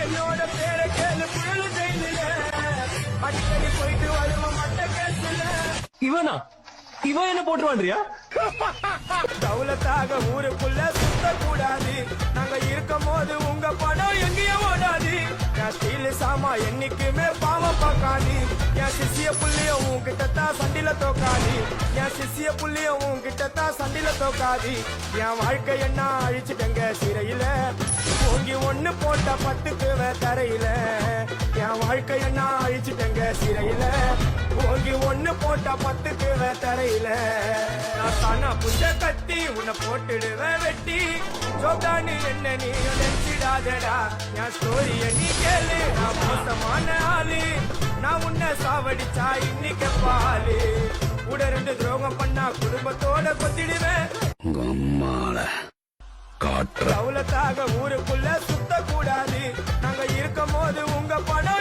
என்னோட பேரை கேளு புயலு ஜெயில அடிக்கடி போயிட்டு வருவோம் மட்ட கேசுல. இவனா இவன் என்ன போட்டுருவான்றியா? தௌலத்தாக ஊருக்குள்ள சுத்த கூடாது. நாங்க இருக்கும் போது உங்க படம் எங்கேயும் ஓடாது. என் ஸ்டீல் சாமா என்னைக்குமே பாவம் பார்க்காது. என் சிசிய புள்ளியும் உன்கிட்ட தான் சண்டில தோக்காது. என் சிசிய புள்ளியும் உன்கிட்ட தான் சண்டில தோக்காது. என் வாழ்க்கை என்ன அழிச்சிட்டங்க சிறையில ஓங்கி ஒண்ணு போட்ட 10க்கு தரையில. என் வாழ்க்கை என்ன அழிச்சிட்டங்க சிறையில ஓங்கி ஒண்ணு போட்ட 10க்கு தரையில. நான் தானா புஞ்ச கட்டி உன்னை போட்டுடுவேன் வெட்டி. சோதானி என்ன நீ நினைச்சிடாதடா. என் ஸ்டோரிய நீ கேளு. நான் மோசமான ஆளு. நான் உன்னை சாவடிச்சா இன்னைக்கு பாலு. கூட 2 துரோகம் பண்ணா குடும்பத்தோட கொத்திடுவேன். தௌலத்தாக ஊருக்குள்ள சுத்த கூடாது. நாங்க இருக்கும் போது உங்க படம்